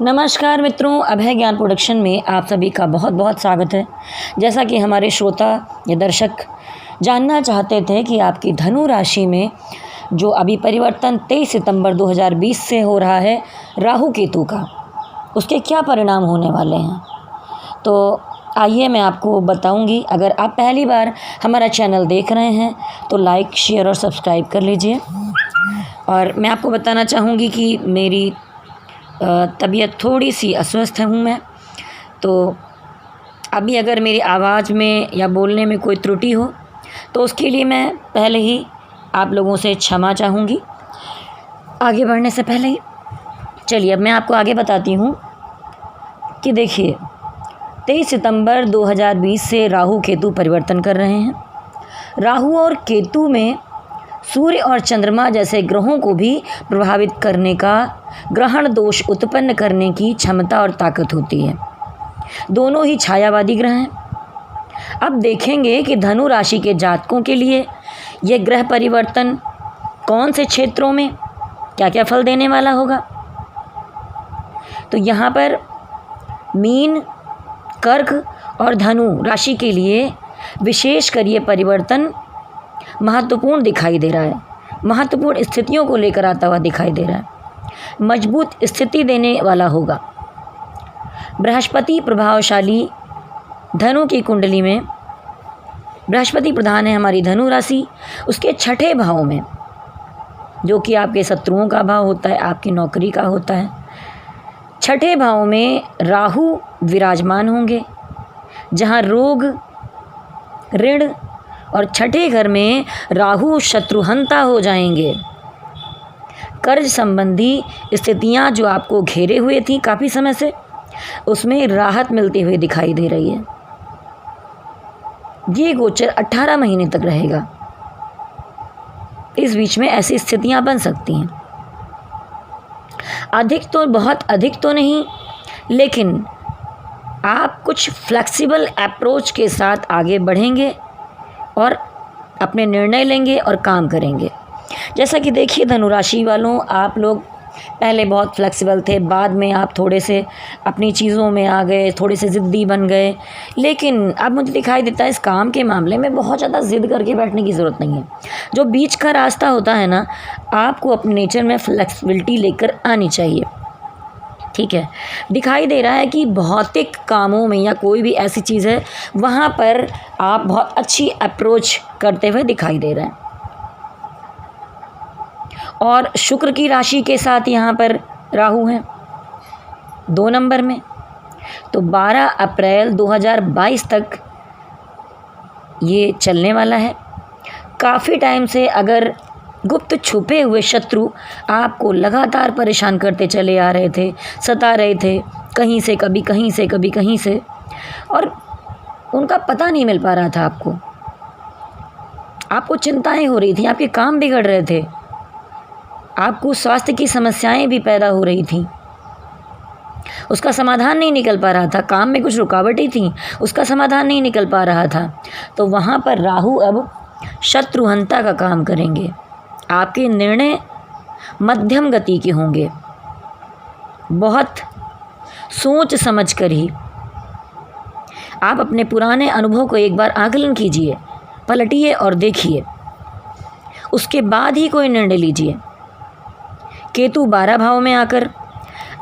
नमस्कार मित्रों, अभय ज्ञान प्रोडक्शन में आप सभी का बहुत बहुत स्वागत है। जैसा कि हमारे श्रोता या दर्शक जानना चाहते थे कि आपकी धनु राशि में जो अभी परिवर्तन 23 सितंबर 2020 से हो रहा है राहु केतु का, उसके क्या परिणाम होने वाले हैं, तो आइए मैं आपको बताऊंगी। अगर आप पहली बार हमारा चैनल देख रहे हैं तो लाइक, शेयर और सब्सक्राइब कर लीजिए। और मैं आपको बताना चाहूँगी कि मेरी तबीयत थोड़ी सी अस्वस्थ हूँ मैं, तो अभी अगर मेरी आवाज़ में या बोलने में कोई त्रुटि हो तो उसके लिए मैं पहले ही आप लोगों से क्षमा चाहूँगी। आगे बढ़ने से पहले ही चलिए अब मैं आपको आगे बताती हूँ कि देखिए 23 सितंबर 2020 से राहु केतु परिवर्तन कर रहे हैं। राहु और केतु में सूर्य और चंद्रमा जैसे ग्रहों को भी प्रभावित करने का, ग्रहण दोष उत्पन्न करने की क्षमता और ताकत होती है। दोनों ही छायावादी ग्रह हैं। अब देखेंगे कि धनु राशि के जातकों के लिए यह ग्रह परिवर्तन कौन से क्षेत्रों में क्या क्या फल देने वाला होगा। तो यहाँ पर मीन, कर्क और धनु राशि के लिए विशेषकर ये परिवर्तन महत्वपूर्ण दिखाई दे रहा है, महत्वपूर्ण स्थितियों को लेकर आता हुआ दिखाई दे रहा है, मजबूत स्थिति देने वाला होगा। बृहस्पति प्रभावशाली धनु की कुंडली में, बृहस्पति प्रधान है हमारी धनु राशि, उसके छठे भाव में, जो कि आपके शत्रुओं का भाव होता है, आपकी नौकरी का होता है। छठे भाव में राहु विराजमान होंगे, जहाँ रोग, ऋण और छठे घर में राहु शत्रुहंता हो जाएंगे। कर्ज संबंधी स्थितियां जो आपको घेरे हुए थी काफ़ी समय से, उसमें राहत मिलती हुई दिखाई दे रही है। ये गोचर 18 महीने तक रहेगा। इस बीच में ऐसी स्थितियां बन सकती हैं। अधिक तो, बहुत अधिक तो नहीं, लेकिन आप कुछ फ्लेक्सिबल अप्रोच के साथ आगे बढ़ेंगे और अपने निर्णय लेंगे और काम करेंगे। जैसा कि देखिए धनुराशि वालों, आप लोग पहले बहुत फ्लेक्सिबल थे, बाद में आप थोड़े से अपनी चीज़ों में आ गए, थोड़े से ज़िद्दी बन गए। लेकिन अब मुझे दिखाई देता है इस काम के मामले में बहुत ज़्यादा ज़िद करके बैठने की ज़रूरत नहीं है। जो बीच का रास्ता होता है ना, आपको अपने नेचर में फ्लेक्सिबिलिटी लेकर आनी चाहिए। ठीक है, दिखाई दे रहा है कि भौतिक कामों में या कोई भी ऐसी चीज़ है वहाँ पर आप बहुत अच्छी अप्रोच करते हुए दिखाई दे रहे हैं। और शुक्र की राशि के साथ यहाँ पर राहु हैं 2 नंबर में, तो 12 अप्रैल 2022 तक ये चलने वाला है। काफ़ी टाइम से अगर गुप्त छुपे हुए शत्रु आपको लगातार परेशान करते चले आ रहे थे, सता रहे थे, कहीं से कभी कहीं से, कभी कहीं से, और उनका पता नहीं मिल पा रहा था आपको चिंताएं हो रही थी, आपके काम बिगड़ रहे थे, आपको स्वास्थ्य की समस्याएं भी पैदा हो रही थी, उसका समाधान नहीं निकल पा रहा था, काम में कुछ रुकावटें थी, उसका समाधान नहीं निकल पा रहा था। तो वहाँ पर राहु अब शत्रुहंता का काम करेंगे। आपके निर्णय मध्यम गति के होंगे, बहुत सोच समझ कर ही। आप अपने पुराने अनुभव को एक बार आकलन कीजिए, पलटिए और देखिए, उसके बाद ही कोई निर्णय लीजिए। केतु 12 भाव में आकर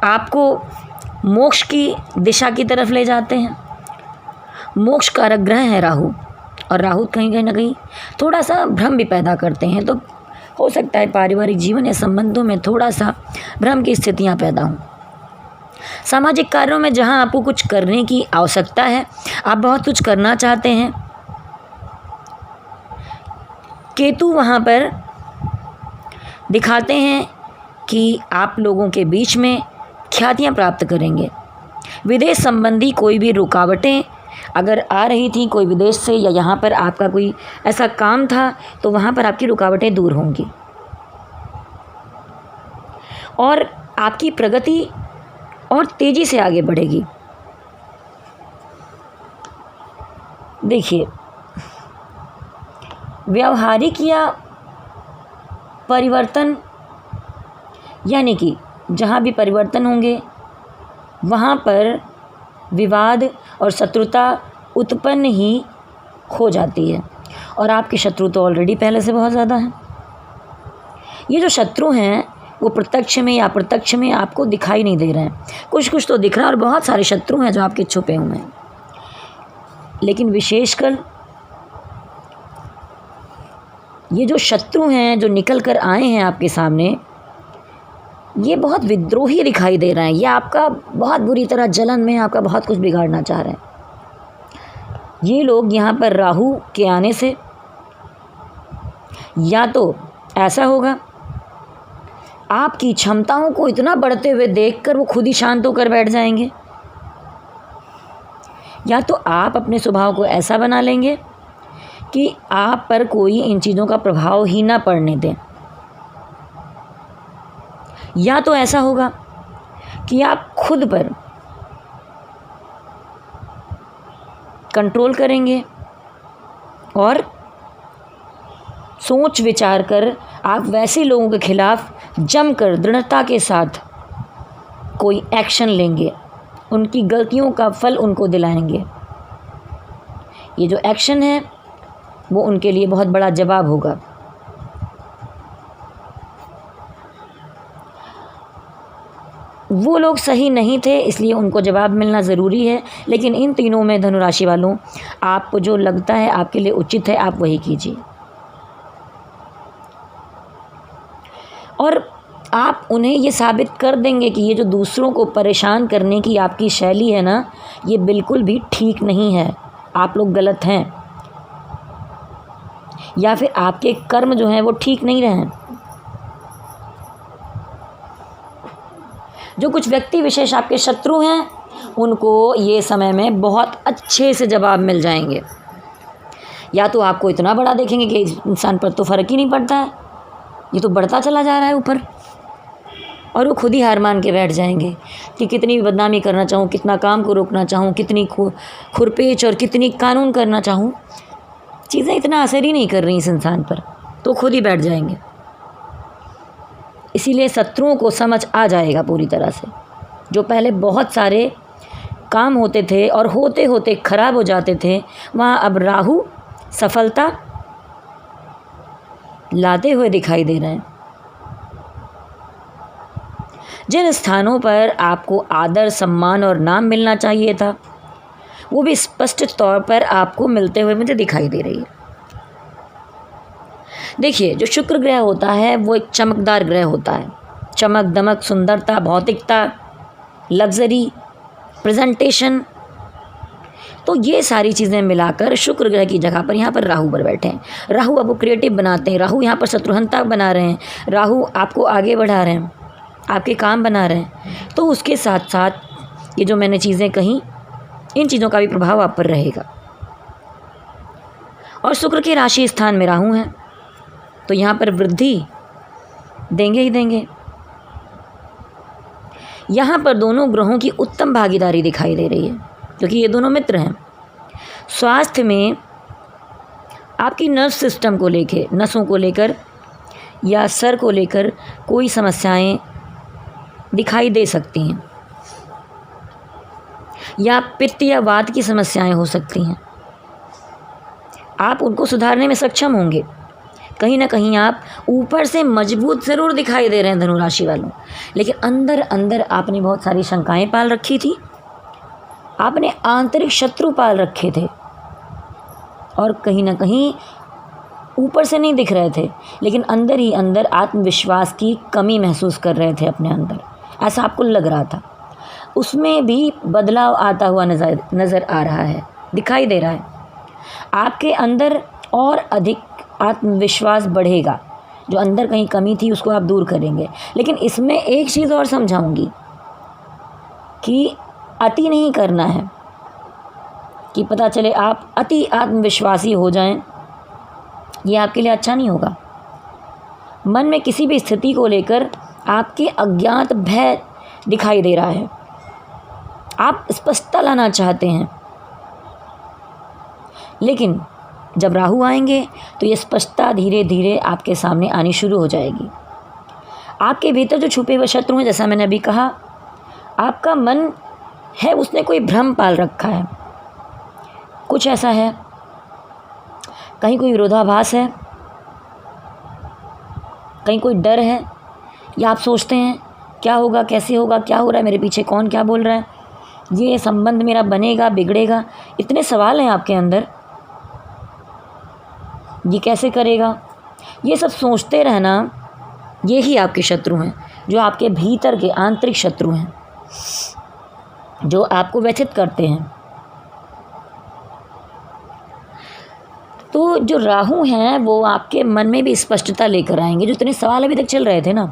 आपको मोक्ष की दिशा की तरफ ले जाते हैं। मोक्ष कारक ग्रह है राहु, और राहु कहीं ना कहीं थोड़ा सा भ्रम भी पैदा करते हैं। तो हो सकता है पारिवारिक जीवन या संबंधों में थोड़ा सा भ्रम की स्थितियां पैदा हों। सामाजिक कार्यों में जहां आपको कुछ करने की आवश्यकता है, आप बहुत कुछ करना चाहते हैं, केतु वहां पर दिखाते हैं कि आप लोगों के बीच में ख्यातियां प्राप्त करेंगे। विदेश संबंधी कोई भी रुकावटें अगर आ रही थी, कोई विदेश से या यहाँ पर आपका कोई ऐसा काम था, तो वहाँ पर आपकी रुकावटें दूर होंगी और आपकी प्रगति और तेज़ी से आगे बढ़ेगी। देखिए, व्यावहारिक या परिवर्तन, यानी कि जहाँ भी परिवर्तन होंगे वहाँ पर विवाद और शत्रुता उत्पन्न ही हो जाती है। और आपके शत्रु तो ऑलरेडी पहले से बहुत ज़्यादा हैं। ये जो शत्रु हैं वो प्रत्यक्ष में या अप्रत्यक्ष में आपको दिखाई नहीं दे रहे हैं, कुछ कुछ तो दिख रहा है, और बहुत सारे शत्रु हैं जो आपके छुपे हुए हैं। लेकिन विशेषकर ये जो शत्रु हैं जो निकल कर आए हैं आपके सामने, ये बहुत विद्रोही दिखाई दे रहे हैं। ये आपका बहुत बुरी तरह जलन में आपका बहुत कुछ बिगाड़ना चाह रहे हैं। ये लोग यहाँ पर राहु के आने से या तो ऐसा होगा, आपकी क्षमताओं को इतना बढ़ते हुए देखकर वो खुद ही शांत होकर बैठ जाएंगे, या तो आप अपने स्वभाव को ऐसा बना लेंगे कि आप पर कोई इन चीज़ों का प्रभाव ही ना पड़ने दें, या तो ऐसा होगा कि आप खुद पर कंट्रोल करेंगे और सोच विचार कर आप वैसे लोगों के खिलाफ जमकर दृढ़ता के साथ कोई एक्शन लेंगे, उनकी गलतियों का फल उनको दिलाएंगे। ये जो एक्शन है वो उनके लिए बहुत बड़ा जवाब होगा। वो लोग सही नहीं थे, इसलिए उनको जवाब मिलना ज़रूरी है। लेकिन इन तीनों में धनु राशि वालों, आपको जो लगता है आपके लिए उचित है, आप वही कीजिए। और आप उन्हें ये साबित कर देंगे कि ये जो दूसरों को परेशान करने की आपकी शैली है ना, ये बिल्कुल भी ठीक नहीं है। आप लोग गलत हैं, या फिर आपके कर्म जो हैं वो ठीक नहीं रहे। जो कुछ व्यक्ति विशेष आपके शत्रु हैं, उनको ये समय में बहुत अच्छे से जवाब मिल जाएंगे। या तो आपको इतना बड़ा देखेंगे कि इंसान पर तो फ़र्क ही नहीं पड़ता है, ये तो बढ़ता चला जा रहा है ऊपर, और वो खुद ही हार मान के बैठ जाएंगे कि कितनी भी बदनामी करना चाहूँ, कितना काम को रोकना चाहूँ, कितनी खुरपेच और कितनी कानून करना चाहूँ, चीज़ें इतना असर ही नहीं कर रही इस इंसान पर, तो खुद ही बैठ जाएंगे। इसीलिए शत्रुओं को समझ आ जाएगा पूरी तरह से। जो पहले बहुत सारे काम होते थे और होते होते ख़राब हो जाते थे, वहाँ अब राहु सफलता लाते हुए दिखाई दे रहे हैं। जिन स्थानों पर आपको आदर, सम्मान और नाम मिलना चाहिए था, वो भी स्पष्ट तौर पर आपको मिलते हुए मुझे दिखाई दे रही है। देखिए, जो शुक्र ग्रह होता है वो एक चमकदार ग्रह होता है। चमक दमक, सुंदरता, भौतिकता, लग्जरी, प्रेजेंटेशन, तो ये सारी चीज़ें मिलाकर शुक्र ग्रह की जगह पर यहाँ पर राहु पर बैठे हैं। राहु आपको क्रिएटिव बनाते हैं, राहु यहाँ पर शत्रुहंता बना रहे हैं, राहु आपको आगे बढ़ा रहे हैं, आपके काम बना रहे हैं। तो उसके साथ साथ ये जो मैंने चीज़ें कहीं, इन चीज़ों का भी प्रभाव आप पर रहेगा। और शुक्र के राशि स्थान में राहु हैं, तो यहाँ पर वृद्धि देंगे ही देंगे। यहाँ पर दोनों ग्रहों की उत्तम भागीदारी दिखाई दे रही है, क्योंकि ये दोनों मित्र हैं। स्वास्थ्य में आपकी नर्व सिस्टम को लेकर, नसों को लेकर या सर को लेकर कोई समस्याएं दिखाई दे सकती हैं, या पित्त या वात की समस्याएं हो सकती हैं। आप उनको सुधारने में सक्षम होंगे। कहीं ना कहीं आप ऊपर से मजबूत ज़रूर दिखाई दे रहे हैं धनु राशि वालों, लेकिन अंदर अंदर आपने बहुत सारी शंकाएं पाल रखी थी, आपने आंतरिक शत्रु पाल रखे थे, और कहीं ना कहीं ऊपर से नहीं दिख रहे थे, लेकिन अंदर ही अंदर आत्मविश्वास की कमी महसूस कर रहे थे अपने अंदर, ऐसा आपको लग रहा था। उसमें भी बदलाव आता हुआ नज़र आ रहा है, दिखाई दे रहा है। आपके अंदर और अधिक आत्मविश्वास बढ़ेगा। जो अंदर कहीं कमी थी उसको आप दूर करेंगे। लेकिन इसमें एक चीज़ और समझाऊंगी कि अति नहीं करना है, कि पता चले आप अति आत्मविश्वासी हो जाएं, ये आपके लिए अच्छा नहीं होगा। मन में किसी भी स्थिति को लेकर आपके अज्ञात भय दिखाई दे रहा है, आप स्पष्टता लाना चाहते हैं, लेकिन जब राहु आएंगे तो ये स्पष्टता धीरे धीरे आपके सामने आनी शुरू हो जाएगी। आपके भीतर जो छुपे हुए शत्रु हैं, जैसा मैंने अभी कहा, आपका मन है उसने कोई भ्रम पाल रखा है, कुछ ऐसा है, कहीं कोई विरोधाभास है, कहीं कोई डर है, या आप सोचते हैं क्या होगा, कैसे होगा, क्या हो रहा है, मेरे पीछे कौन क्या बोल रहा है, ये संबंध मेरा बनेगा बिगड़ेगा, इतने सवाल हैं आपके अंदर, ये कैसे करेगा, ये सब सोचते रहना, ये ही आपके शत्रु हैं, जो आपके भीतर के आंतरिक शत्रु हैं, जो आपको व्यथित करते हैं। तो जो राहु हैं वो आपके मन में भी स्पष्टता लेकर आएंगे। जो इतने सवाल अभी तक चल रहे थे ना,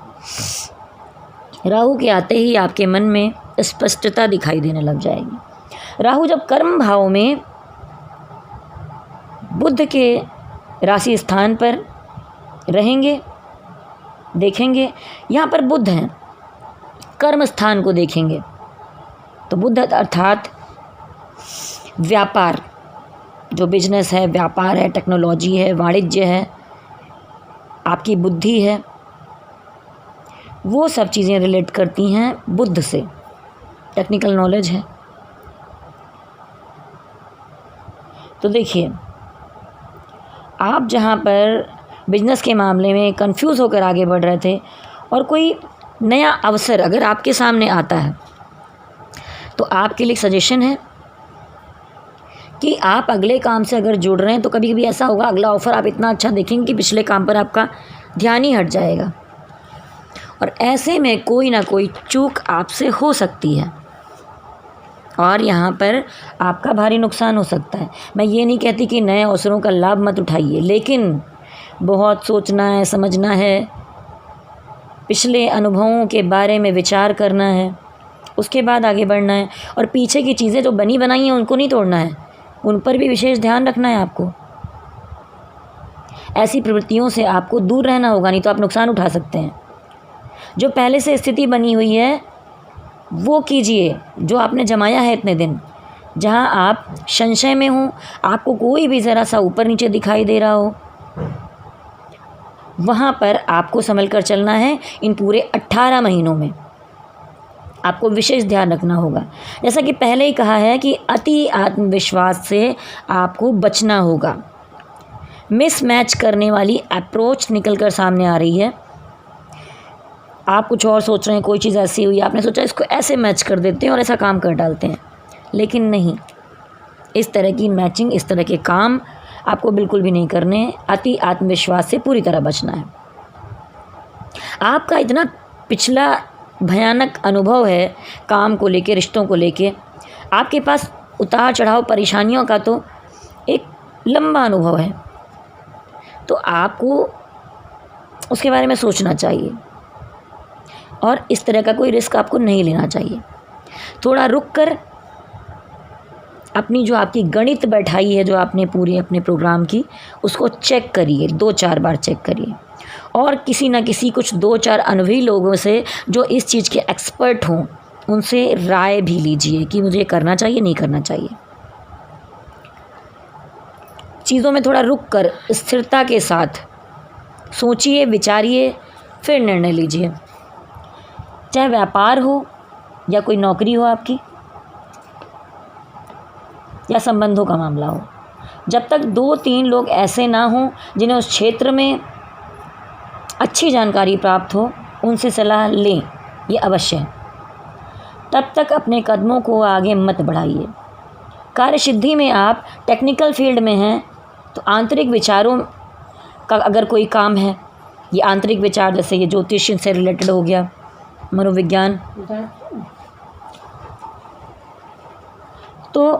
राहु के आते ही आपके मन में स्पष्टता दिखाई देने लग जाएगी। राहु जब कर्म भाव में बुध के राशि स्थान पर रहेंगे, देखेंगे यहाँ पर बुध हैं, कर्म स्थान को देखेंगे तो बुध अर्थात व्यापार, जो बिजनेस है, व्यापार है, टेक्नोलॉजी है, वाणिज्य है, आपकी बुद्धि है, वो सब चीज़ें रिलेट करती हैं बुध से, टेक्निकल नॉलेज है। तो देखिए, आप जहाँ पर बिजनेस के मामले में कंफ्यूज होकर आगे बढ़ रहे थे और कोई नया अवसर अगर आपके सामने आता है तो आपके लिए सजेशन है कि आप अगले काम से अगर जुड़ रहे हैं तो कभी कभी ऐसा होगा अगला ऑफ़र आप इतना अच्छा देखेंगे कि पिछले काम पर आपका ध्यान ही हट जाएगा, और ऐसे में कोई ना कोई चूक आपसे हो सकती है और यहाँ पर आपका भारी नुकसान हो सकता है। मैं ये नहीं कहती कि नए अवसरों का लाभ मत उठाइए, लेकिन बहुत सोचना है, समझना है, पिछले अनुभवों के बारे में विचार करना है, उसके बाद आगे बढ़ना है, और पीछे की चीज़ें जो बनी बनाई हैं उनको नहीं तोड़ना है, उन पर भी विशेष ध्यान रखना है आपको। ऐसी प्रवृत्तियों से आपको दूर रहना होगा, नहीं तो आप नुकसान उठा सकते हैं। जो पहले से स्थिति बनी हुई है वो कीजिए, जो आपने जमाया है इतने दिन, जहाँ आप संशय में हो, आपको कोई भी ज़रा सा ऊपर नीचे दिखाई दे रहा हो, वहाँ पर आपको संभल कर चलना है। इन पूरे 18 महीनों में आपको विशेष ध्यान रखना होगा। जैसा कि पहले ही कहा है कि अति आत्मविश्वास से आपको बचना होगा। मिसमैच करने वाली अप्रोच निकल कर सामने आ रही है। आप कुछ और सोच रहे हैं, कोई चीज़ ऐसी हुई, आपने सोचा इसको ऐसे मैच कर देते हैं और ऐसा काम कर डालते हैं, लेकिन नहीं, इस तरह की मैचिंग, इस तरह के काम आपको बिल्कुल भी नहीं करने। अति आत्मविश्वास से पूरी तरह बचना है। आपका इतना पिछला भयानक अनुभव है काम को लेके, रिश्तों को लेके, आपके पास उतार चढ़ाव परेशानियों का तो एक लंबा अनुभव है, तो आपको उसके बारे में सोचना चाहिए और इस तरह का कोई रिस्क आपको नहीं लेना चाहिए। थोड़ा रुक कर अपनी जो आपकी गणित बैठाई है, जो आपने पूरी अपने प्रोग्राम की, उसको चेक करिए, 2-4 बार चेक करिए, और किसी न किसी कुछ 2-4 अनुभवी लोगों से जो इस चीज़ के एक्सपर्ट हों उनसे राय भी लीजिए कि मुझे करना चाहिए, नहीं करना चाहिए। चीज़ों में थोड़ा रुक कर स्थिरता के साथ सोचिए, विचारिए, फिर निर्णय लीजिए। चाहे व्यापार हो या कोई नौकरी हो आपकी, या संबंधों का मामला हो, जब तक 2-3 लोग ऐसे ना हों जिन्हें उस क्षेत्र में अच्छी जानकारी प्राप्त हो, उनसे सलाह लें, ये अवश्य है। तब तक अपने कदमों को आगे मत बढ़ाइए। कार्यसिद्धि में आप टेक्निकल फील्ड में हैं तो आंतरिक विचारों का अगर कोई काम है, ये आंतरिक विचार जैसे ये ज्योतिष से रिलेटेड हो गया, मनोविज्ञान, तो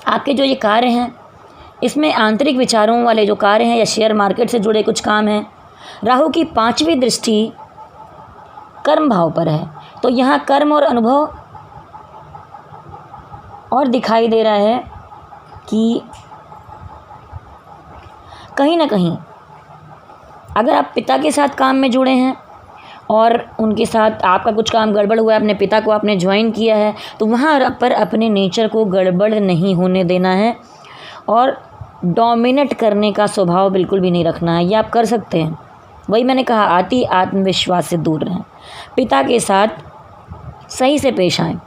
आपके जो ये कार्य हैं इसमें आंतरिक विचारों वाले जो कार्य हैं या शेयर मार्केट से जुड़े कुछ काम हैं, राहु की 5वीं दृष्टि कर्म भाव पर है, तो यहाँ कर्म और अनुभव और दिखाई दे रहा है कि कहीं ना कहीं अगर आप पिता के साथ काम में जुड़े हैं और उनके साथ आपका कुछ काम गड़बड़ हुआ है, अपने पिता को आपने ज्वाइन किया है, तो वहाँ पर अपने नेचर को गड़बड़ नहीं होने देना है और डोमिनेट करने का स्वभाव बिल्कुल भी नहीं रखना है। ये आप कर सकते हैं, वही मैंने कहा, अति आत्मविश्वास से दूर रहें, पिता के साथ सही से पेश आएँ,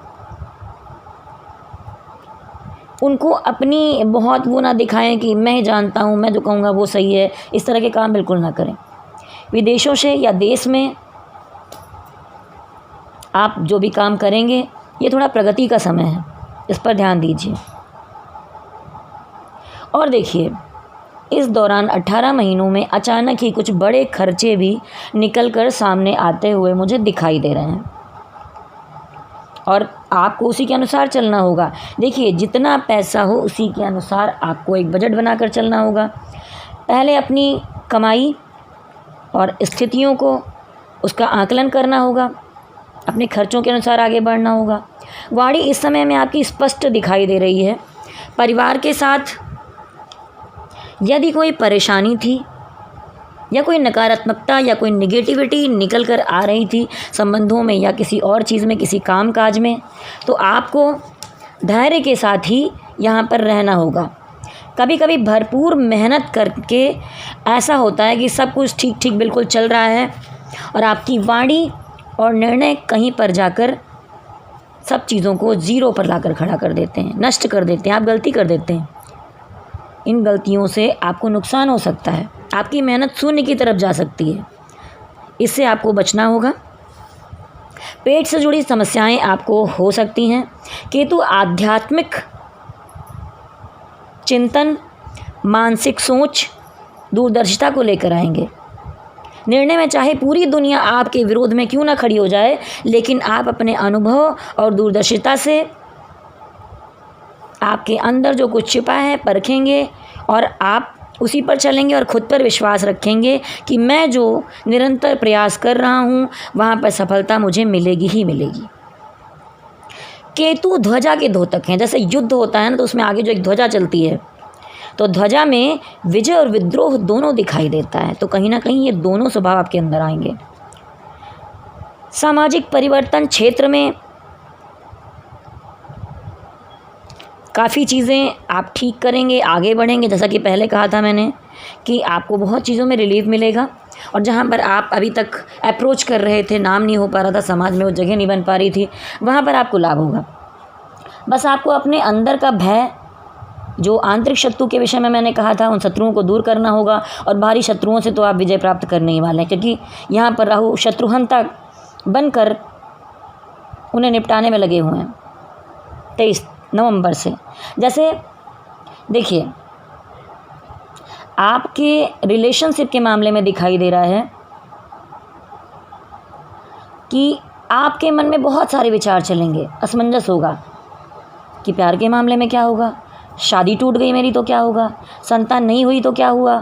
उनको अपनी बहुत वो ना दिखाएं कि मैं जानता हूँ, मैं जो कहूँगा वो सही है। इस तरह के काम बिल्कुल ना करें। विदेशों से या देश में आप जो भी काम करेंगे ये थोड़ा प्रगति का समय है, इस पर ध्यान दीजिए। और देखिए, इस दौरान 18 महीनों में अचानक ही कुछ बड़े खर्चे भी निकल कर सामने आते हुए मुझे दिखाई दे रहे हैं और आपको उसी के अनुसार चलना होगा। देखिए, जितना पैसा हो उसी के अनुसार आपको एक बजट बनाकर चलना होगा। पहले अपनी कमाई और स्थितियों को उसका आकलन करना होगा, अपने खर्चों के अनुसार आगे बढ़ना होगा। वाणी इस समय में आपकी स्पष्ट दिखाई दे रही है। परिवार के साथ यदि कोई परेशानी थी या कोई नकारात्मकता या कोई नेगेटिविटी निकल कर आ रही थी संबंधों में या किसी और चीज़ में, किसी काम काज में, तो आपको धैर्य के साथ ही यहाँ पर रहना होगा। कभी कभी भरपूर मेहनत करके ऐसा होता है कि सब कुछ ठीक ठीक बिल्कुल चल रहा है और आपकी वाणी और निर्णय कहीं पर जाकर सब चीज़ों को ज़ीरो पर लाकर खड़ा कर देते हैं, नष्ट कर देते हैं, आप गलती कर देते हैं। इन गलतियों से आपको नुकसान हो सकता है, आपकी मेहनत शून्य की तरफ जा सकती है। इससे आपको बचना होगा। पेट से जुड़ी समस्याएं आपको हो सकती हैं। केतु आध्यात्मिक चिंतन, मानसिक सोच, दूरदर्शिता को लेकर आएंगे। निर्णय में चाहे पूरी दुनिया आपके विरोध में क्यों ना खड़ी हो जाए, लेकिन आप अपने अनुभव और दूरदर्शिता से आपके अंदर जो कुछ छिपा है परखेंगे और आप उसी पर चलेंगे और ख़ुद पर विश्वास रखेंगे कि मैं जो निरंतर प्रयास कर रहा हूँ वहाँ पर सफलता मुझे मिलेगी ही मिलेगी। केतु ध्वजा के द्योतक हैं। जैसे युद्ध होता है ना, तो उसमें आगे जो एक ध्वजा चलती है, तो ध्वजा में विजय और विद्रोह दोनों दिखाई देता है। तो कहीं ना कहीं ये दोनों स्वभाव आपके अंदर आएंगे। सामाजिक परिवर्तन क्षेत्र में काफ़ी चीज़ें आप ठीक करेंगे, आगे बढ़ेंगे। जैसा कि पहले कहा था मैंने कि आपको बहुत चीज़ों में रिलीफ मिलेगा और जहाँ पर आप अभी तक अप्रोच कर रहे थे, नाम नहीं हो पा रहा था, समाज में वो जगह नहीं बन पा रही थी, वहाँ पर आपको लाभ होगा। बस आपको अपने अंदर का भय, जो आंतरिक शत्रु के विषय में मैंने कहा था, उन शत्रुओं को दूर करना होगा। और बाहरी शत्रुओं से तो आप विजय प्राप्त करने ही वाले हैं, क्योंकि यहाँ पर राहु शत्रुहंता बनकर उन्हें निपटाने में लगे हुए हैं 23 नवंबर से। जैसे देखिए, आपके रिलेशनशिप के मामले में दिखाई दे रहा है कि आपके मन में बहुत सारे विचार चलेंगे, असमंजस होगा कि प्यार के मामले में क्या होगा, शादी टूट गई मेरी तो क्या होगा, संतान नहीं हुई तो क्या हुआ,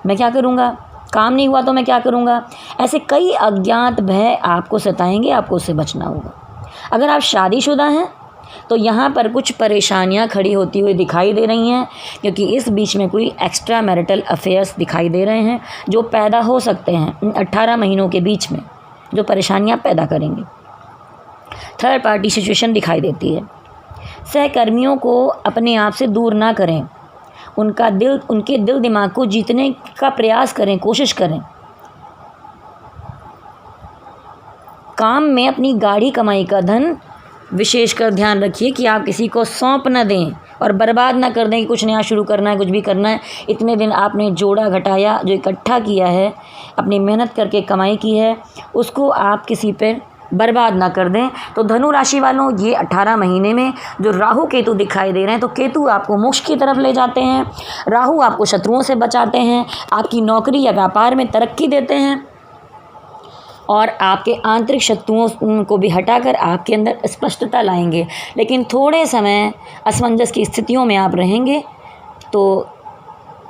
मैं क्या करूँगा, काम नहीं हुआ तो मैं क्या करूँगा। ऐसे कई अज्ञात भय आपको सताएंगे, आपको उससे बचना होगा। अगर आप शादीशुदा हैं तो यहाँ पर कुछ परेशानियाँ खड़ी होती हुई दिखाई दे रही हैं, क्योंकि इस बीच में कोई एक्स्ट्रा मैरिटल अफेयर्स दिखाई दे रहे हैं जो पैदा हो सकते हैं इन 18 महीनों के बीच में, जो परेशानियाँ पैदा करेंगे। थर्ड पार्टी सिचुएशन दिखाई देती है। सहकर्मियों को अपने आप से दूर ना करें, उनके दिल दिमाग को जीतने का प्रयास करें, कोशिश करें। काम में अपनी गाढ़ी कमाई का धन विशेषकर ध्यान रखिए कि आप किसी को सौंप न दें और बर्बाद ना कर दें कि कुछ नया शुरू करना है, कुछ भी करना है। इतने दिन आपने जोड़ा घटाया, जो इकट्ठा किया है, अपनी मेहनत करके कमाई की है, उसको आप किसी पर बर्बाद ना कर दें। तो धनु राशि वालों, ये 18 महीने में जो राहु केतु दिखाई दे रहे हैं, तो केतु आपको मोक्ष की तरफ ले जाते हैं, राहु आपको शत्रुओं से बचाते हैं, आपकी नौकरी या व्यापार में तरक्की देते हैं और आपके आंतरिक शत्रुओं को भी हटाकर आपके अंदर स्पष्टता लाएंगे। लेकिन थोड़े समय असमंजस की स्थितियों में आप रहेंगे। तो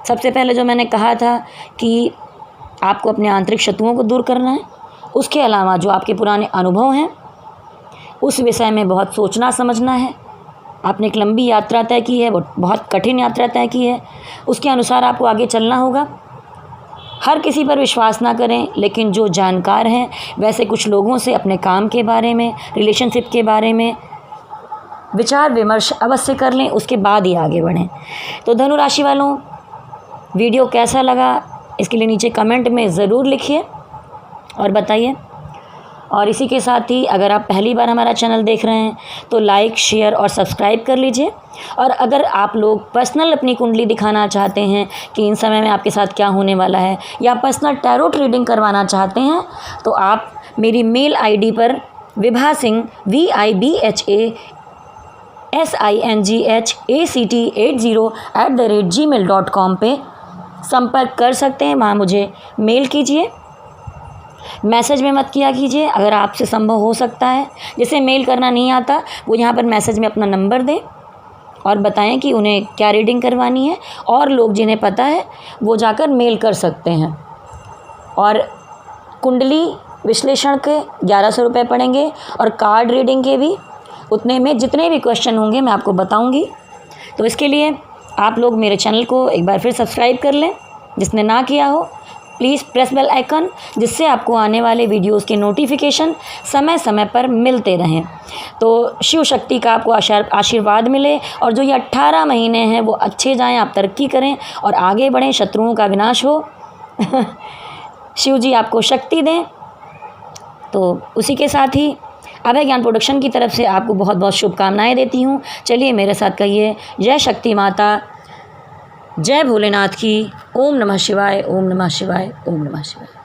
सबसे पहले जो मैंने कहा था कि आपको अपने आंतरिक शत्रुओं को दूर करना है, उसके अलावा जो आपके पुराने अनुभव हैं उस विषय में बहुत सोचना समझना है। आपने एक लंबी यात्रा तय की है, वो बहुत कठिन यात्रा तय की है, उसके अनुसार आपको आगे चलना होगा। हर किसी पर विश्वास ना करें, लेकिन जो जानकार हैं वैसे कुछ लोगों से अपने काम के बारे में, रिलेशनशिप के बारे में विचार विमर्श अवश्य कर लें, उसके बाद ही आगे बढ़ें। तो धनु राशि वालों, वीडियो कैसा लगा इसके लिए नीचे कमेंट में ज़रूर लिखिए और बताइए। और इसी के साथ ही अगर आप पहली बार हमारा चैनल देख रहे हैं तो लाइक, शेयर और सब्सक्राइब कर लीजिए। और अगर आप लोग पर्सनल अपनी कुंडली दिखाना चाहते हैं कि इन समय में आपके साथ क्या होने वाला है, या पर्सनल टैरोट रीडिंग करवाना चाहते हैं, तो आप मेरी मेल आईडी पर विभा सिंह VIBHASINGHACT80@gmail.com पे संपर्क कर सकते हैं। वहाँ मुझे मेल कीजिए, मैसेज में मत किया कीजिए। अगर आपसे संभव हो सकता है, जिसे मेल करना नहीं आता, वो यहाँ पर मैसेज में अपना नंबर दें और बताएं कि उन्हें क्या रीडिंग करवानी है। और लोग जिन्हें पता है वो जाकर मेल कर सकते हैं। और कुंडली विश्लेषण के 1100 रुपये पड़ेंगे और कार्ड रीडिंग के भी उतने में। जितने भी क्वेश्चन होंगे मैं आपको बताऊंगी। तो इसके लिए आप लोग मेरे चैनल को एक बार फिर सब्सक्राइब कर लें, जिसने ना किया हो। प्लीज़ प्रेस बेल आइकन, जिससे आपको आने वाले वीडियोस के नोटिफिकेशन समय समय पर मिलते रहें। तो शिव शक्ति का आपको आशीर्वाद मिले और जो ये 18 महीने हैं वो अच्छे जाएं, आप तरक्की करें और आगे बढ़ें, शत्रुओं का विनाश हो। शिव जी आपको शक्ति दें। तो उसी के साथ ही अभय ज्ञान प्रोडक्शन की तरफ से आपको बहुत बहुत शुभकामनाएं देती हूँ। चलिए मेरे साथ कहिए, जय शक्ति माता, जय भोलेनाथ की। ओम नमः शिवाय, ओम नमः शिवाय, ओम नमः शिवाय।